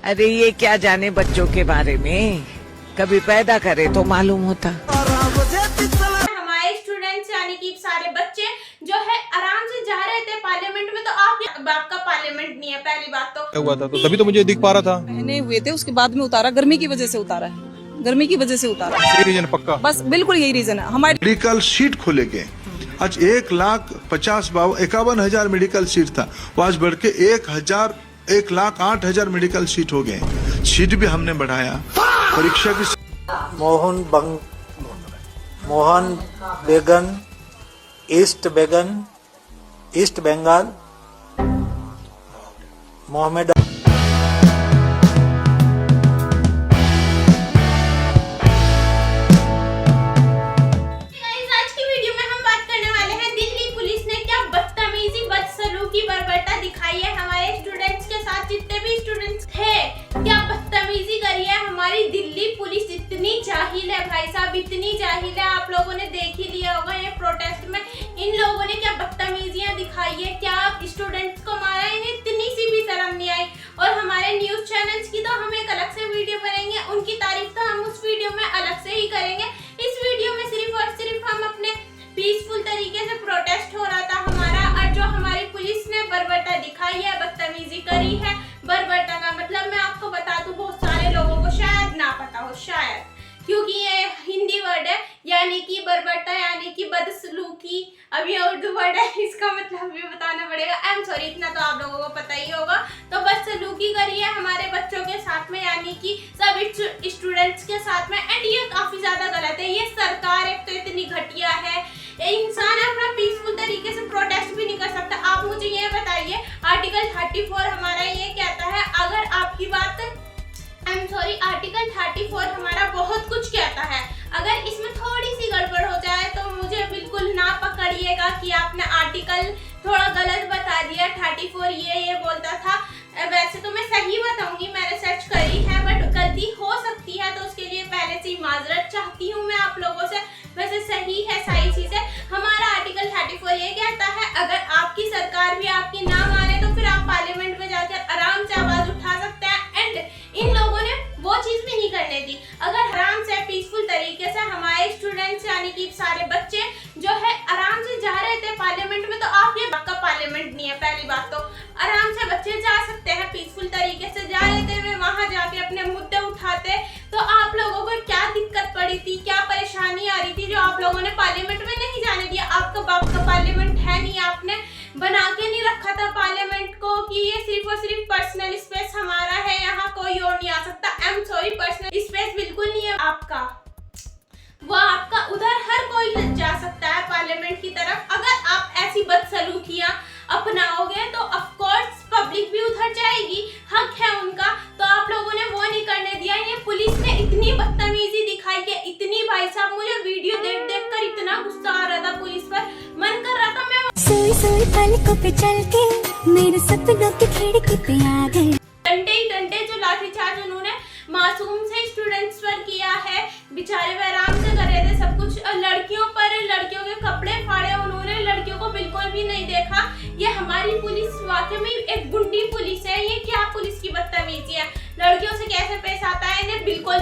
अरे ये क्या जाने बच्चों के बारे में, कभी पैदा करे तो मालूम होता। हमारे स्टूडेंट्स यानी कि सारे बच्चे जो है आराम से जा रहे थे पार्लियामेंट में, तो आपके बाप का पार्लियामेंट नहीं है। पहली बात तो हुआ था तो तभी तो मुझे दिख पा रहा था। पहने हुए थे, उसके बाद में उतारा, गर्मी की वजह से उतारा है, गर्मी की वजह से उतारा। यही रीजन पक्का, बस बिल्कुल यही रीजन है हमारे। मेडिकल सीट खोलेंगे। आज 1,50,51,000 मेडिकल सीट था, वो आज बढ़ के 1,08,000 मेडिकल सीट हो गए। सीट भी हमने बढ़ाया। परीक्षा की मोहन बेगन, ईस्ट बंगाल, मोहम्मद। आज की वीडियो में हम बात करने वाले हैं दिल्ली पुलिस ने क्या बदतमीजी बदसलूकी बर्बरता दिखाई है हमारे स्टूडेंट्स के साथ। जितने भी स्टूडेंट्स थे क्या बदतमीजी करी है हमारी दिल्ली पुलिस। इतनी जाहिल है भाई साहब, इतनी जाहिल है। आप लोगों ने देख ही लिया होगा ये प्रोटेस्ट में इन लोगों ने क्या बदतमीजियां दिखाई है, क्या स्टूडेंट्स को मारा है, इन्हें इतनी सी भी शर्म नहीं आई। और हमारे न्यूज चैनल्स की तो हम एक अलग से वीडियो बनाएंगे, उनकी तारीफ तो हम उस वीडियो में अलग से ही करेंगे। इस वीडियो में सिर्फ और सिर्फ हम अपने पीसफुल तरीके से प्रोटेस्ट हो रहा था हमारा, और जो हमारी पुलिस ने बर्बरता दिखाई है, बदतमीजी करी है। बर्बरता का मतलब मैं आपको बता दूं, बहुत सारे लोगों को शायद ना पता हो, शायद, क्योंकि ये हिंदी वर्ड है, यानी कि बर्बरता यानी कि बदसलूकी। अब ये उर्दू वर्ड है, इसका मतलब भी बताना पड़ेगा। आई एम सॉरी, इतना तो आप लोगों को पता ही होगा। तो बदसलूकी करी है हमारे बच्चों के साथ में, यानी कि सब स्टूडेंट्स के साथ में, एंड ये काफी ज्यादा गलत है। ये सरकार एक तो इतनी घटिया है, इंसान अपना पीसफुल तरीके से प्रोटेस्ट भी नहीं कर सकता। आप मुझे ये बताइए, आर्टिकल 34 हमारा ये कहता है, अगर आपकी बात आर्टिकल 34 हमारा बहुत कुछ कहता है, अगर इसमें थोड़ी सी गड़बड़ हो जाए तो मुझे बिल्कुल ना पकड़िएगा कि आपने आर्टिकल थोड़ा गलत बता दिया। 34 ये बोलता था। वैसे तो मैं सही बताऊंगी, मैंने सर्च करी है, बट गलती हो सकती है, तो उसके लिए पहले से ही माजरत चाहती हूँ मैं आप लोगों से। वैसे सही है, सही चीज है। हमारा आर्टिकल 34 ये कहता है, अगर आपकी सरकार भी आपकी ना माने तो फिर आप पार्लियामेंट में जाकर आराम से आवाज उठा सकते हैं। एंड इन लोगों ने वो चीज भी नहीं करने दी। अगर आराम से पीसफुल तरीके से हमारे स्टूडेंट्स यानी कि सारे बच्चे जो है आराम से जा रहे थे पार्लियामेंट में, तो आप ये का पार्लियामेंट नहीं है। पहली बात तो आराम से बच्चे जा सकते हैं, पीसफुल तरीके से जा रहे थे, वे वहां जाके अपने मुद्दे उठाते। तो आप लोगों को क्या दिक्कत पड़ी थी, क्या परेशानी आ रही थी जो आप लोगों ने पार्लियामेंट में नहीं जाने दिया। आपका बाप का पार्लियामेंट है नहीं, आपने बना के नहीं रखा था पार्लियामेंट को कि ये सिर्फ और सिर्फ पर्सनल स्पेस हमारा है, यहाँ कोई और नहीं आ सकता। I am sorry, personal space बिल्कुल नहीं है आपका, वो आपका उधर हर कोई जा सकता है पार्लियामेंट की तरफ। अगर आप ऐसी बदसलूकियां अपनाओगे तो ऑफ कोर्स पब्लिक भी उधर जाएगी, हक है उनका। तो आप लोगों ने वो नहीं करने दिया। ये पुलिस ने इतनी बदतमीजी दिखाई है, इतनी, भाई साहब मुझे वीडियो देख कर इतना गुस्सा आ रहा था पुलिस पर, मन कर रहा था मैं सोई पलकों पे चल के मेरे सपनों की खिड़की पे आ गए। डंडे ही डंडे जो लाठीचार्ज उन्होंने मासूम से स्टूडेंट्स पर किया है, बेचारे वे आराम से कर रहे थे सब कुछ। लड़कियों पर, लड़कियों के कपड़े फाड़े उन्होंने, लड़कियों को बिल्कुल भी नहीं देखा। ये हमारी पुलिस वाकई में एक गुंडी पुलिस है। ये क्या पुलिस की बदतमीजी है, लड़कियों से कैसे पेश आता है इन्हें बिल्कुल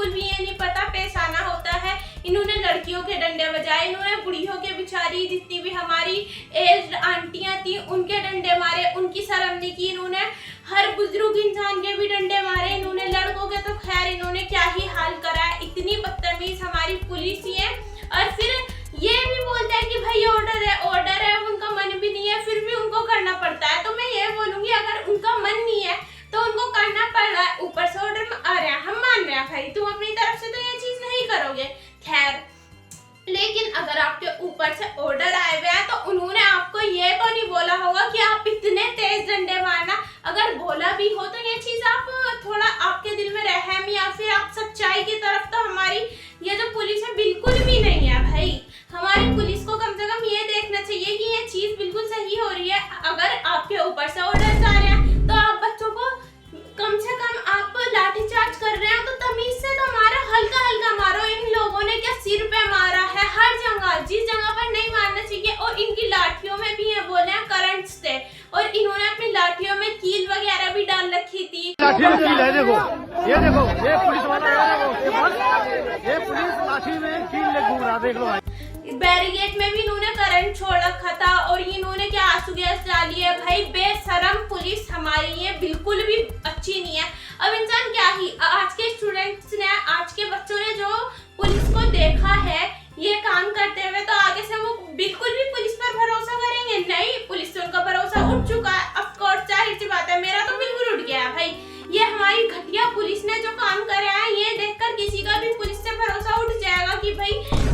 भी ये नहीं पता पेश आना होता है। इन्होंने लड़कियों के डंडे बजाए, इन्होंने बुढ़ियों के, बेचारी जितनी भी हमारी एज आंटियां थी उनके डंडे मारे, उनकी शर्म नहीं की इन्होंने। हर बुजुर्ग इंसान के भी डंडे मारे इन्होंने, लड़कों के तो खैर इन्होंने क्या ही हाल करा है। इतनी बदतमीज हमारी पुलिस ही है। और फिर ये भी बोलते हैं कि भाई ऑर्डर है, उनका मन भी नहीं है, फिर भी उनको करना पड़ता है। तो मैं ये बोलूंगी, अगर उनका मन नहीं है तो उनको करना पड़ रहा है, ऊपर से ऑर्डर आ रहे हैं, हम मान रहे हैं भाई, तुम अपनी तरफ से तो ये चीज नहीं करोगे। खैर, लेकिन अगर आपके ऊपर से ऑर्डर आए हुए हैं तो उन्होंने आपको ये तो नहीं बोला होगा कि आप इतने तेज डंडे मारना। अगर बोला भी हो तो ये चीज आप थोड़ा, आपके दिल में रहम या फिर आप सच्चाई की तरफ, तो हमारी ये जो पुलिस है बिल्कुल भी नहीं है भाई। हमारी पुलिस को कम से कम ये देखना चाहिए कि ये चीज बिल्कुल सही हो रही है। अगर आपके ऊपर से ऑर्डर आ रहे हैं तो आप बच्चों को कम से कम आप लाठीचार्ज कर रहे हैं तो तमीज से तो मारो, हल्का हल्का मारो। इन लोगों ने क्या सिर पे मारा है, हर जगह, जिस जगह पर नहीं मारना चाहिए। और इनकी लाठियों में भी ये बोले हैं करंट से, और इन्होंने अपनी लाठियों में कील वगैरह भी डाल रखी थी। लाठी में कील है, देखो ये पुलिस वाला है, देखो उसके पास ये पुलिस लाठी में कील ले घूम रहा, देख लो भाई। बैरिकेड में भी इन्होंने करंट छोड़ रखा था और इन्होंने क्या आंसू गैस डाली है। भाई बेशरम पुलिस हमारी ये बिल्कुल भी अच्छी नहीं है। अब इंसान क्या ही, आज के स्टूडेंट्स ने, आज के बच्चों ने जो पुलिस को देखा है ये काम करते हुए, तो आगे से वो बिल्कुल भी पुलिस पर भरोसा करेंगे नहीं। पुलिस से उनका भरोसा उठ चुका है। ऑफ कोर्स जाहिर सी बात है, मेरा तो बिल्कुल उठ गया है भाई। ये हमारी घटिया पुलिस ने जो काम करा है ये देखकर किसी का भी पुलिस से भरोसा उठ जाएगा कि भाई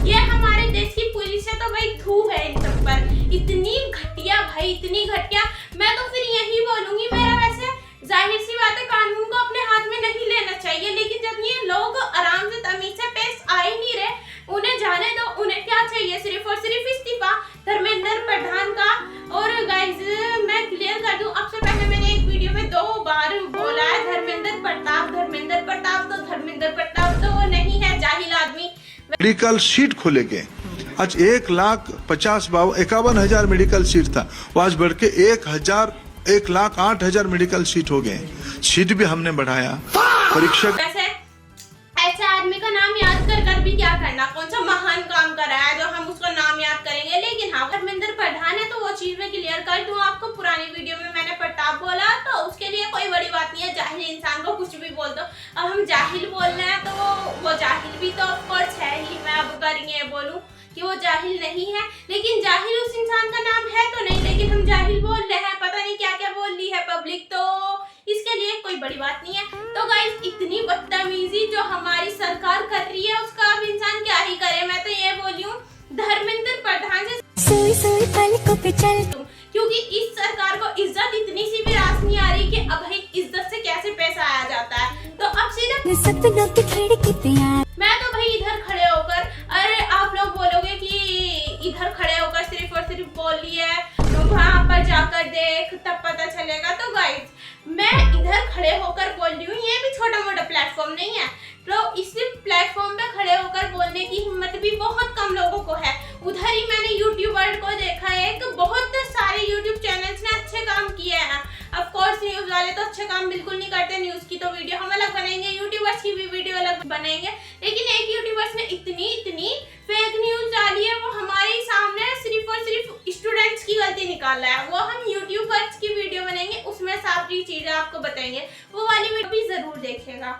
ये हमारे देश की पुलिस है, तो भाई थू है इन सब पर। इतनी घटिया भाई, इतनी घटिया। मैं तो फिर यही बोलूंगी, मेरा वैसे जाहिर सी बात है कानून को अपने हाथ में नहीं लेना चाहिए, लेकिन जब ये लोग आराम से तमीज से पेश आ ही नहीं रहे, उन्हें जाने दो। उन्हें क्या चाहिए, सिर्फ और सिर्फ इस्तीफा धर्मेंद्र प्रधान का। और गाइस मैं क्लियर कर दूं, अब से पहले मैंने एक वीडियो में 2 बार बोला है धर्मेंद्र प्रताप, तो धर्मेंद्र प्रताप तो वो नहीं है, जाहिल आदमी। मेडिकल सीट खोले के आज 1,51,000 मेडिकल सीट था, वो आज बढ़ के 1,08,000 मेडिकल सीट हो गए। सीट भी हमने बढ़ाया। परीक्षा ऐसे आदमी का नाम याद कर भी क्या करना, कौन सा महान काम कर रहा है जो हम उसका नाम याद करेंगे। लेकिन हाँ, धर्मेंद्र प्रधान है तो वो चीज में क्लियर कर दूं आपको। पुरानी वीडियो में मैंने प्रताप बोला तो उसके लिए कोई बड़ी बात नहीं है, जाहिल इंसान को कुछ भी बोल दो। अब हम जाहिल बोल रहे हैं तो वो जाहिल भी तो ऑफकोर्स है ही। मैं अब अगर ये बोलूं कि वो जाहिल नहीं है, लेकिन जाहिल उस इंसान का नाम है तो नहीं, लेकिन हम जाहिल बोल रहे हैं, पता नहीं क्या क्या बोल रही है पब्लिक, तो इसके लिए कोई बड़ी बात नहीं है। तो गाइस इतनी बदतमीजी जो हमारी सरकार कर रही है उसका अब इंसान क्या ही करे। मैं तो ये बोली हूँ धर्मेंद्र प्रधान से सोई सोई पलकों पे चल, क्योंकि इस सरकार को इज्जत इतनी सी भी रास नहीं आ रही कि अब भाई इज्जत से कैसे पैसा आया जाता है। तो अब सीधा सपनों की खिड़की पे आ, मैं तो भाई इधर खड़े होकर, अरे आप लोग बोलोगे कि इधर खड़े होकर सिर्फ और सिर्फ बोल रही है, वहां पर जाकर देख तब पता चलेगा। तो गाइस मैं इधर खड़े होकर बोल रही हूँ, ये भी छोटा मोटा प्लेटफॉर्म नहीं है, तो इस प्लेटफॉर्म पे खड़े होकर बोलने की हिम्मत भी बहुत कम लोगों को है। उधर ही मैंने यूट्यूबर को देखा है, बहुत सारे यूट्यूब चैनल्स ने अच्छे काम किए हैं। ऑफ कोर्स न्यूज वाले तो अच्छे काम बिल्कुल नहीं करते, न्यूज की तो वीडियो हम अलग बनाएंगे, यूट्यूबर्स की भी वीडियो अलग बनाएंगे। लेकिन एक यूट्यूबर्स ने इतनी फेक न्यूज डाली है, वो हमारे सामने सिर्फ और सिर्फ स्टूडेंट्स की गलती निकाल रहा है। वो हम यूट्यूबर्स की वीडियो बनाएंगे, उसमें सारी चीजें आपको बताएंगे, वो वाली वीडियो भी जरूर देखिएगा।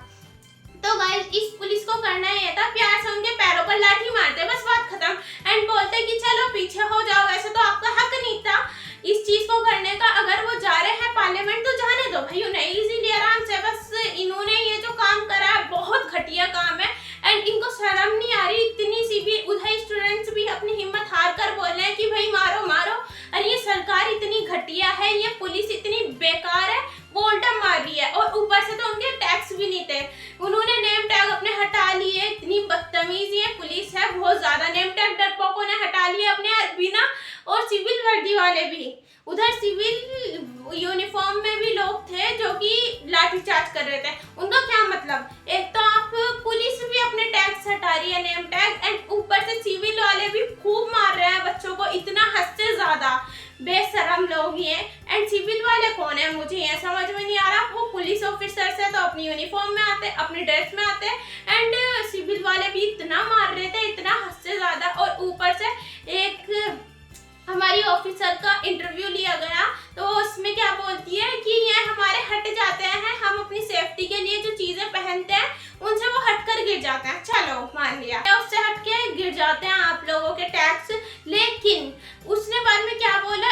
तो गाइस इस पुलिस को करना ये था, प्यार से उनके पैरों पर लाठी मारते, बस बात खत्म, एंड बोलते कि चलो पीछे हो जाओ। वैसे तो आपका हक नहीं था इस चीज को करने का। अगर वो जा रहे हैं पार्लियामेंट तो जाने दो भाई उन्हें इजीली आराम से। बस इन्होंने ये जो काम करा है बहुत घटिया काम है, एंड इनको शर्म नहीं आ रही इतनी सी भी। उधर स्टूडेंट्स भी अपनी हिम्मत हार कर बोल रहे हैं कि भाई मारो मारो। अरे ये सरकार इतनी घटिया है, ये पुलिस इतनी बेकार है, वो उल्टा मार रही है। और ऊपर से तो उनके टैक्स भी नहीं थे, उन्होंने नेम टैग अपने हटा लिए। इतनी बदतमीजी है, पुलिस है बहुत ज्यादा। नेम टैग डरपोकों ने हटा लिए अपने बिना, और सिविल वर्दी वाले भी। उधर सिविल यूनिफॉर्म में भी लोग थे जो कि लाठीचार्ज कर रहे थे। उनका क्या मतलब, एक तो आप पुलिस भी अपने टैग्स हटा रही है, नेम टैग, एंड ऊपर से सिविल वाले भी खूब मार रहे हैं बच्चों को, इतना हद से ज्यादा बेशरम लोग ये। एंड सिविल वाले कौन है मुझे ये समझ में नहीं आ रहा। वो पुलिस ऑफिसर से तो अपनी यूनिफॉर्म में आते, अपनी ड्रेस में आते, एंड सिविल वाले भी इतना मार रहे थे, इतना हद से ज्यादा। और ऊपर से एक हमारी ऑफिसर का इंटरव्यू लिया गया तो उसमें क्या बोलती है कि ये हमारे हट जाते हैं, हम अपनी सेफ्टी के लिए जो चीजें पहनते हैं उनसे वो हटकर गिर जाते हैं। चलो मान लिया उससे हटके गिर जाते हैं आप लोगों के टैक्स। लेकिन उसने बाद में क्या बोला,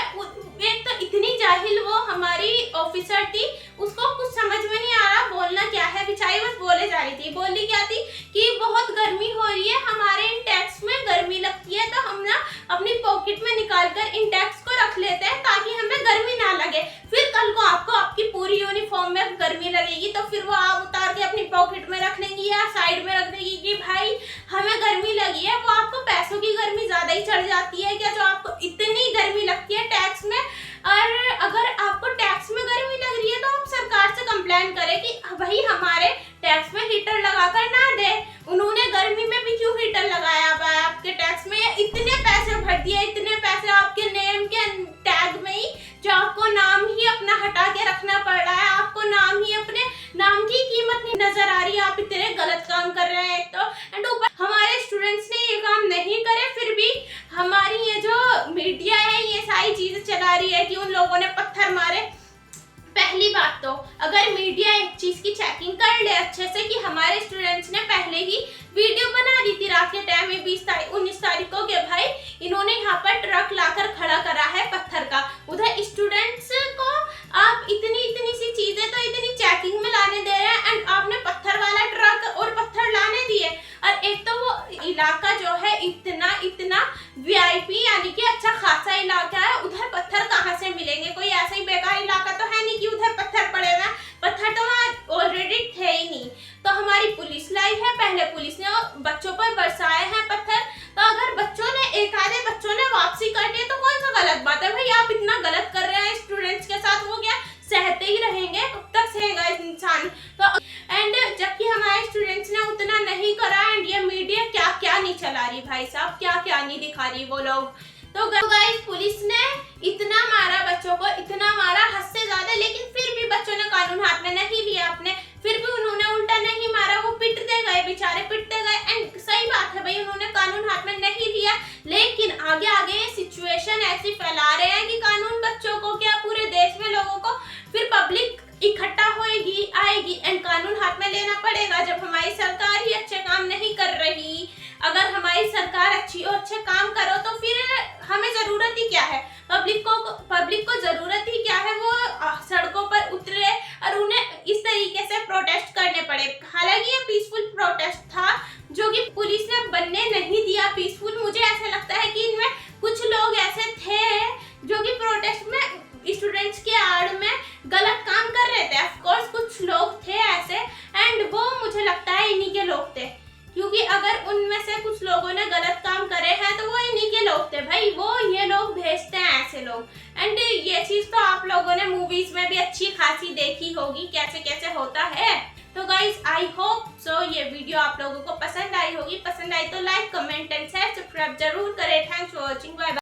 एक तो इतनी जाहिल वो हमारी ऑफिसर थी, उसको कुछ समझ में नहीं आ रहा बोलना क्या है, बेचारी बस बोले जा रही थी। बोली क्या थी कि बहुत गर्मी हो रही है, हमारे इन टैक्स में गर्मी लगती है, तो हम ना अपनी पॉकेट में निकाल कर इन टैक्स को रख लेते हैं ताकि हमें गर्मी ना लगे। फिर कल को आपको आपकी पूरी यूनिफॉर्म में गर्मी लगेगी तो फिर वो आप उतार के अपनी पॉकेट में रख लेंगी या साइड में रख देगी कि भाई हमें गर्मी लगी है। वो आपको पैसों की गर्मी ज्यादा ही चढ़ जाती है क्या, जो आपको इतनी गर्मी लगती है टैक्स में। और अगर आपको टैक्स में गर्मी लग रही है तो आप सरकार से कंप्लेन करें कि भाई हमारे टैक्स में हीटर लगाकर ना दे। उन्होंने गर्मी में भी क्यों हीटर लगाया हुआ है आपके टैक्स में, इतने पैसे भर दिए, इतने पैसे आपके नेम के टैग में ही, जो आपको नाम ही अपना हटा नहीं नजर आ रही है आप इतने गलत काम कर रहे हैं। तो एंड ऊपर हमारे स्टूडेंट्स ने ये काम नहीं करे, फिर भी हमारी ये जो मीडिया है ये सारी चीजें चला रही है कि उन लोगों ने पत्थर मारे। पहली बात तो अगर मीडिया एक चीज की चेकिंग कर ले अच्छे से कि हमारे स्टूडेंट्स ने पहले ही वीडियो बना दी थी रात के टाइम में 19 तारीख को कि भाई इन्होंने यहाँ पर ट्रक लाकर खड़ा करा है पत्थर का, उधर स्टूडेंट्स को आप इतनी सी चीजें तो इतनी चेकिंग में लाने दे रहे हैं एंड आपने पत्थर वाला ट्रक और पत्थर लाने दिए। और एक तो वो इलाका जो है इतना VIP यानी कि अच्छा खासा इलाका है, उधर पत्थर कहाँ से मिलेंगे? कोई ऐसा ही बेकार इलाका तो है नहीं कि उधर पत्थर पड़े हुए, पत्थर तो वहाँ ऑलरेडी थे ही नहीं। तो हमारी पुलिस लाई है, पहले पुलिस ने बच्चों पर बरसाए हैं पत्थर, तो अगर बच्चों ने एक आधे बच्चों ने वापसी कर दी तो कौन सा गलत बात है भाई? आप इतना गलत कर रहे हैं स्टूडेंट्स के साथ, वो क्या सहते ही रहेंगे? कब तक सहेगा इंसान? तो एंड जबकि हमारे स्टूडेंट्स ने उतना नहीं करा एंड ये मीडिया क्या नहीं चला रही भाई साहब, क्या नहीं दिखा रही वो लोग। तो गाइस पुलिस ने इतना मारा बच्चों को, इतना मारा हद से ज्यादा, लेकिन फिर भी बच्चों ने कानून हाथ में नहीं लिया अपने, फिर भी उन्होंने उल्टा नहीं मारा, वो पिटते गए बेचारे, पिटते गए। एंड सही बात है भाई उन्होंने कानून हाथ में नहीं लिया, लेकिन आगे सिचुएशन ऐसी फैला रहे हैं कि कानून बच्चों को क्या पूरे देश में लोगों को, फिर पब्लिक इकट्ठा होएगी आएगी एंड कानून हाथ में लेना पड़ेगा जब हमारी सरकार ही अच्छे काम नहीं कर रही। अगर हमारी सरकार अच्छे काम करो तो फिर हमें जरूरत ही क्या है? पब्लिक को जरूरत ही क्या है? वो सड़कों पर उतरे और उन्हें इस तरीके से प्रोटेस्ट करने पड़े। हालांकि ये पीसफुल प्रोटेस्ट था जो कि पुलिस ने बनने नहीं दिया पीसफुल। मुझे ऐसा लगता है कि इनमें कुछ लोग ऐसे थे जो कि प्रोटेस्ट में स्टूडेंट्स के आड़ में गलत काम कर रहे थे। ऑफ कोर्स कुछ लोग थे ऐसे एंड वो मुझे लगता है इन्हीं के लोग थे, क्योंकि अगर उनमें से कुछ लोगों ने गलत काम करे हैं तो वो इन्हीं के लोग थे भाई, वो ये लोग भेजते हैं ऐसे लोग। एंड ये चीज तो आप लोगों ने मूवीज में भी अच्छी खासी देखी होगी कैसे होता है। तो गाइज आई होप सो ये वीडियो आप लोगों को पसंद आई होगी, पसंद आई तो like comment and share subscribe जरूर करें। Thanks for watching, bye bye.